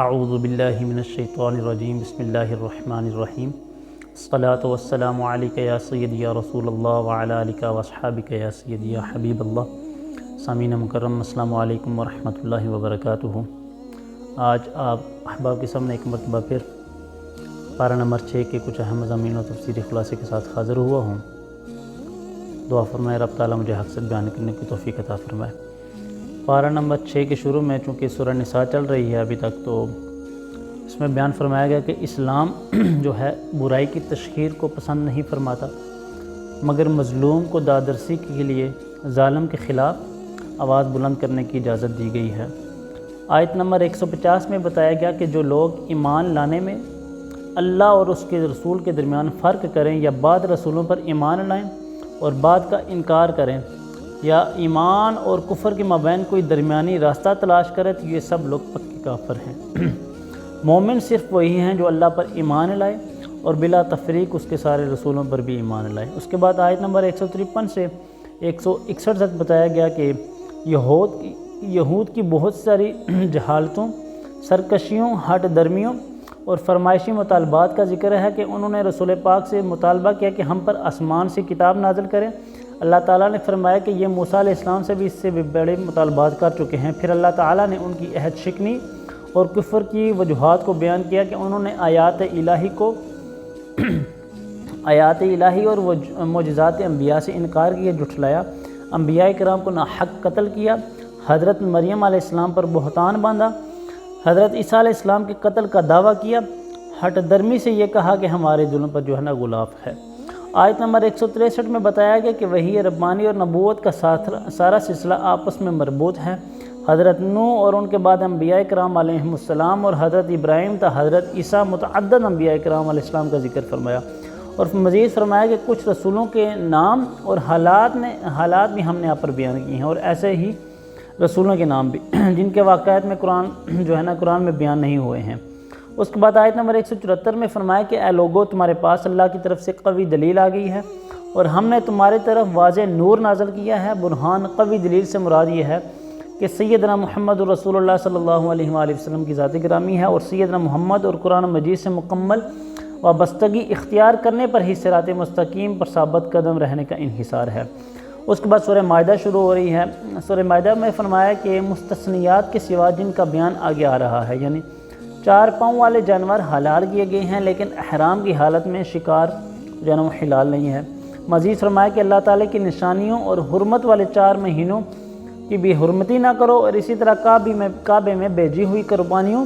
اعوذ باللہ من الشیطان الرجیم بسم اللہ الرحمن الرحیم الصلاۃ والسلام علیک یا سیدی یا رسول اللہ وعلی آلک واصحابک یا سیدی یا حبیب اللہ۔ سامعین مکرم، السلام علیکم ورحمۃ اللہ وبرکاتہ۔ آج آپ احباب کے سامنے ایک مرتبہ پھر پارہ نمبر 6 کے کچھ اہم مضامین و تفسیری خلاصے کے ساتھ حاضر ہوا ہوں۔ دعا فرمائے رب تعالیٰ مجھے حق سے بیان کرنے کی توفیق عطا فرمائے۔ پارہ نمبر 6 کے شروع میں چونکہ سورہ نساء چل رہی ہے ابھی تک، تو اس میں بیان فرمایا گیا کہ اسلام جو ہے برائی کی تشہیر کو پسند نہیں فرماتا، مگر مظلوم کو دادرسی کے لیے ظالم کے خلاف آواز بلند کرنے کی اجازت دی گئی ہے۔ آیت نمبر 150 میں بتایا گیا کہ جو لوگ ایمان لانے میں اللہ اور اس کے رسول کے درمیان فرق کریں، یا بعض رسولوں پر ایمان لائیں اور بعض کا انکار کریں، یا ایمان اور کفر کے مابین کوئی درمیانی راستہ تلاش کرے، تو یہ سب لوگ پکے کافر ہیں۔ مومن صرف وہی ہیں جو اللہ پر ایمان لائے اور بلا تفریق اس کے سارے رسولوں پر بھی ایمان لائے۔ اس کے بعد آیت نمبر 153 سے 161 تک بتایا گیا کہ یہود کی بہت ساری جہالتوں، سرکشیوں، ہٹ درمیوں اور فرمائشی مطالبات کا ذکر ہے کہ انہوں نے رسول پاک سے مطالبہ کیا کہ ہم پر آسمان سے کتاب نازل کریں۔ اللہ تعالیٰ نے فرمایا کہ یہ موسیٰ علیہ السلام سے بھی اس سے بھی بڑے مطالبات کر چکے ہیں۔ پھر اللہ تعالیٰ نے ان کی عہد شکنی اور کفر کی وجوہات کو بیان کیا کہ انہوں نے آیات الہی اور معجزات انبیاء سے انکار کیا، جھٹلایا، انبیاء کرام کو ناحق قتل کیا، حضرت مریم علیہ السلام پر بہتان باندھا، حضرت عیسیٰ علیہ السلام کے قتل کا دعویٰ کیا، ہٹ درمی سے یہ کہا کہ ہمارے دلوں پر جو ہے نا غلاف ہے۔ آیت نمبر 163 میں بتایا گیا کہ وحی ربانی اور نبوت کا سارا سلسلہ آپس میں مربوط ہے۔ حضرت نوح اور ان کے بعد انبیاء کرام علیہم السلام اور حضرت ابراہیم تا حضرت عیسیٰ متعدد انبیاء کرام علیہ السلام کا ذکر فرمایا، اور مزید فرمایا کہ کچھ رسولوں کے نام اور حالات بھی ہم نے آپ پر بیان کیے ہیں، اور ایسے ہی رسولوں کے نام بھی جن کے واقعات میں قرآن میں بیان نہیں ہوئے ہیں۔ اس کے بعد آیت نمبر 174 میں فرمایا کہ اے لوگو، تمہارے پاس اللہ کی طرف سے قوی دلیل آ گئی ہے، اور ہم نے تمہاری طرف واضح نور نازل کیا ہے۔ برہان قوی دلیل سے مراد یہ ہے کہ سیدنا محمد رسول اللہ صلی اللہ علیہ وآلہ وسلم کی ذات گرامی ہے، اور سیدنا محمد اور قرآن مجید سے مکمل وابستگی اختیار کرنے پر ہی صراط مستقیم پر ثابت قدم رہنے کا انحصار ہے۔ اس کے بعد سورہ مائدہ شروع ہو رہی ہے۔ سورہ مائدہ میں فرمایا کہ مستثنیات کے سوا جن کا بیان آگے آ رہا ہے، یعنی 4 پاؤں والے جانور حلال کیے گئے ہیں، لیکن احرام کی حالت میں شکار جو ہے نا وہ حلال نہیں ہے۔ مزید فرمایا کہ اللہ تعالیٰ کی نشانیوں اور حرمت والے 4 مہینوں کی بھی حرمتی نہ کرو، اور اسی طرح کعبے میں بیجی ہوئی قربانیوں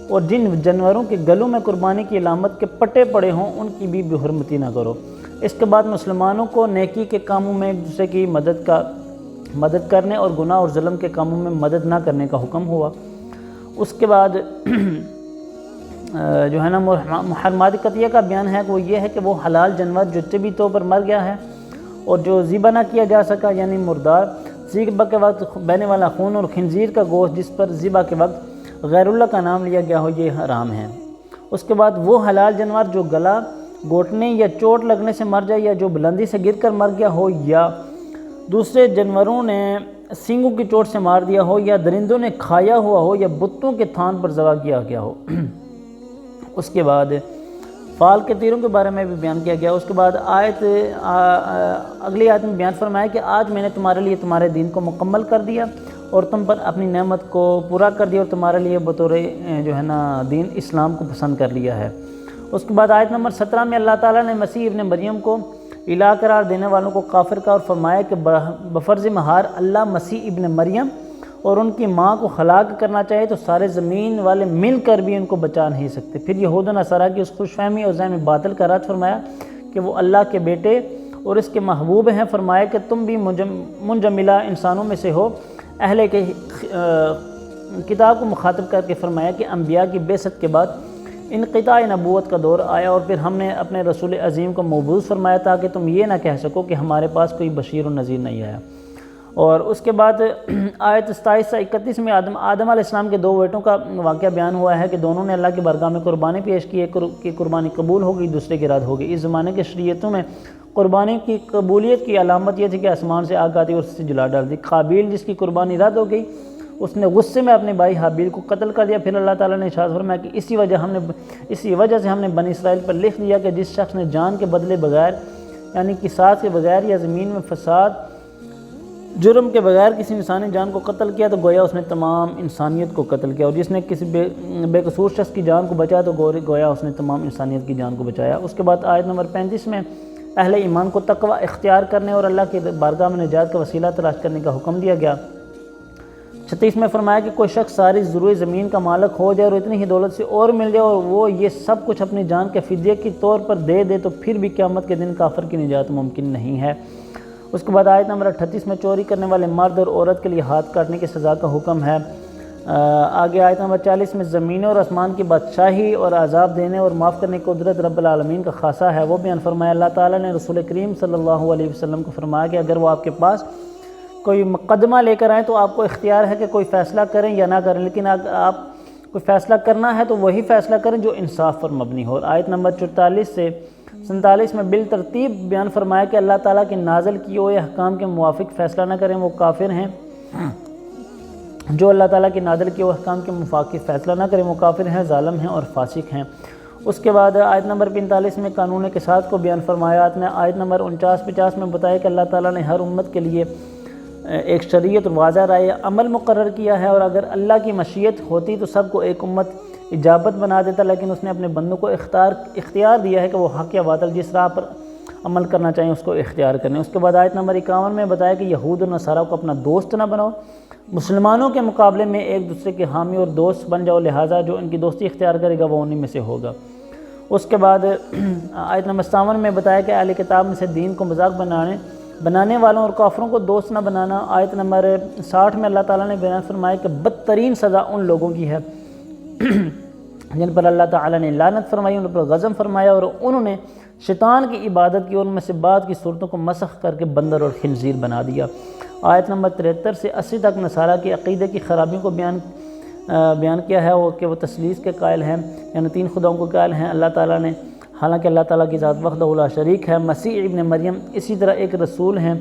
اور جن جانوروں کے گلوں میں قربانی کی علامت کے پٹے پڑے ہوں ان کی بھی حرمتی نہ کرو۔ اس کے بعد مسلمانوں کو نیکی کے کاموں میں ایک دوسرے کی مدد کرنے اور گناہ اور ظلم کے کاموں میں مدد نہ کرنے کا حکم ہوا۔ اس کے بعد جو ہے نا محرمات قطعیہ کا بیان ہے کہ وہ یہ ہے کہ وہ حلال جانور جو طبی طور پر مر گیا ہے اور جو ذبح نہ کیا جا سکا، یعنی مردار، ذبح کے وقت بہنے والا خون اور خنزیر کا گوشت جس پر ذبح کے وقت غیر اللہ کا نام لیا گیا ہو، یہ حرام ہے۔ اس کے بعد وہ حلال جانور جو گلا گھونٹنے یا چوٹ لگنے سے مر جائے، یا جو بلندی سے گر کر مر گیا ہو، یا دوسرے جانوروں نے سینگوں کی چوٹ سے مار دیا ہو، یا درندوں نے کھایا ہوا ہو، یا بتوں کے تھان پر ذبح کیا گیا ہو۔ اس کے بعد فال کے تیروں کے بارے میں بھی بیان کیا گیا۔ اس کے بعد اگلی آیت میں بیان فرمایا کہ آج میں نے تمہارے لیے تمہارے دین کو مکمل کر دیا اور تم پر اپنی نعمت کو پورا کر دیا، اور تمہارے لیے بطور جو ہے نا دین اسلام کو پسند کر لیا ہے۔ اس کے بعد آیت نمبر 17 میں اللہ تعالیٰ نے مسیح ابن مریم کو الہ قرار دینے والوں کو کافر کا، اور فرمایا کہ بفرض مہار اللہ مسیح ابن مریم اور ان کی ماں کو ہلاک کرنا چاہے تو سارے زمین والے مل کر بھی ان کو بچا نہیں سکتے۔ پھر یہود و نصارہ کی اس خوش فہمی اور ذہن باطل کا رد فرمایا کہ وہ اللہ کے بیٹے اور اس کے محبوب ہیں۔ فرمایا کہ تم بھی منجملہ انسانوں میں سے ہو۔ اہل کے کتاب کو مخاطب کر کے فرمایا کہ انبیاء کی بعثت کے بعد انقطاع نبوت کا دور آیا، اور پھر ہم نے اپنے رسول عظیم کو مبعوث فرمایا تاکہ تم یہ نہ کہہ سکو کہ ہمارے پاس کوئی بشیر و نذیر نہیں آیا۔ اور اس کے بعد آیت 27 سے 31 میں آدم علیہ السلام کے 2 بیٹوں کا واقعہ بیان ہوا ہے کہ دونوں نے اللہ کی بارگاہ میں قربانی پیش کی، ایک کی قربانی قبول ہو گئی، دوسرے کی رد ہو گئی۔ اس زمانے کے شریعتوں میں قربانی کی قبولیت کی علامت یہ تھی کہ آسمان سے آگ آتی اور اس سے جلا ڈال دی۔ قابیل جس کی قربانی رد ہو گئی، اس نے غصے میں اپنے بھائی حابیل کو قتل کر دیا۔ پھر اللہ تعالیٰ نے ارشاد فرمایا کہ اسی وجہ سے ہم نے بنی اسرائیل پر لکھ دیا کہ جس شخص نے جان کے بدلے بغیر یعنی قصاص کے بغیر یا زمین میں فساد جرم کے بغیر کسی انسانی جان کو قتل کیا تو گویا اس نے تمام انسانیت کو قتل کیا، اور جس نے کسی بے قصور شخص کی جان کو بچایا تو گویا اس نے تمام انسانیت کی جان کو بچایا۔ اس کے بعد آیت نمبر 35 میں اہل ایمان کو تقوی اختیار کرنے اور اللہ کی بارگاہ میں نجات کا وسیلہ تلاش کرنے کا حکم دیا گیا۔ 36 میں فرمایا کہ کوئی شخص ساری ضروری زمین کا مالک ہو جائے اور اتنی ہی دولت سے اور مل جائے اور وہ یہ سب کچھ اپنی جان کے فدیے کے طور پر دے دے تو پھر بھی قیامت کے دن کافر کی نجات ممکن نہیں ہے۔ اس کے بعد آیت نمبر 38 میں چوری کرنے والے مرد اور عورت کے لیے ہاتھ کاٹنے کی سزا کا حکم ہے۔ آگے آیت نمبر 40 میں زمین اور آسمان کی بادشاہی اور عذاب دینے اور معاف کرنے کی قدرت رب العالمین کا خاصہ ہے، وہ بیان فرمایا۔ اللہ تعالیٰ نے رسول کریم صلی اللہ علیہ وسلم کو فرمایا کہ اگر وہ آپ کے پاس کوئی مقدمہ لے کر آئیں تو آپ کو اختیار ہے کہ کوئی فیصلہ کریں یا نہ کریں، لیکن اگر آپ کوئی فیصلہ کرنا ہے تو وہی فیصلہ کریں جو انصاف پر مبنی ہو۔ آیت نمبر 44 سے 47 میں بالترتیب بیان فرمایا کہ اللہ تعالیٰ کے نازل کیے ہوئے احکام کے موافق فیصلہ نہ کریں وہ کافر ہیں، جو اللہ تعالیٰ کے نازل کیے ہوئے احکام کے موافق فیصلہ نہ کریں وہ کافر ہیں، ظالم ہیں اور فاسق ہیں۔ اس کے بعد آیت نمبر 45 میں قانون قصاص کو بیان فرمایا۔ آیت نمبر 49-50 میں بتایا کہ اللہ تعالیٰ نے ہر امت کے لیے ایک شریعت اور واضح رائے عمل مقرر کیا ہے، اور اگر اللہ کی مشیت ہوتی تو سب کو ایک امت اجابت بنا دیتا، لیکن اس نے اپنے بندوں کو اختیار دیا ہے کہ وہ حق یا باطل جس راہ پر عمل کرنا چاہیں اس کو اختیار کریں۔ اس کے بعد آیت نمبر 51 میں بتایا کہ یہود اور نصارہ کو اپنا دوست نہ بناؤ، مسلمانوں کے مقابلے میں ایک دوسرے کے حامی اور دوست بن جاؤ، لہٰذا جو ان کی دوستی اختیار کرے گا وہ انہی میں سے ہوگا۔ اس کے بعد آیت نمبر 57 میں بتایا کہ اہل کتاب میں سے دین کو مذاق بنانے والوں اور کافروں کو دوست نہ بنانا۔ آیت نمبر 60 میں اللہ تعالیٰ نے بیان فرمایا کہ بدترین سزا ان لوگوں کی ہے جن پر اللہ تعالیٰ نے لعنت فرمائی، ان پر غضب فرمایا اور انہوں نے شیطان کی عبادت کی اور ان میں سے بعض کی صورتوں کو مسخ کر کے بندر اور خنزیر بنا دیا۔ آیت نمبر 73 سے 80 تک نصارہ کی عقیدے کی خرابیوں کو بیان کیا ہے کہ وہ تثلیث کے قائل ہیں، یعنی 3 خداؤں کو قائل ہیں اللہ تعالیٰ نے، حالانکہ اللہ تعالیٰ کی ذات وحدہ لا شریک ہے۔ مسیح ابن مریم اسی طرح ایک رسول ہیں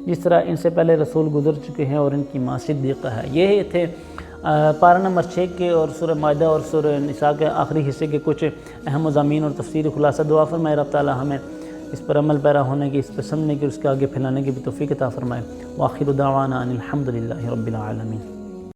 جس طرح ان سے پہلے رسول گزر چکے ہیں اور ان کی ماں صدیقہ ہے۔ یہ تھے پارہ نمبر 6 کے اور سورہ مائدہ اور سورہ نساء کے آخری حصے کے کچھ اہم مضامین اور تفسیری خلاصہ۔ دعا فرمائے رب تعالیٰ ہمیں اس پر عمل پیرا ہونے کی، اس پر سمجھنے کی اور اس کے آگے پھیلانے کی بھی توفیق عطا فرمائے۔ وآخر دعوانا ان الحمد للہ رب العالمین۔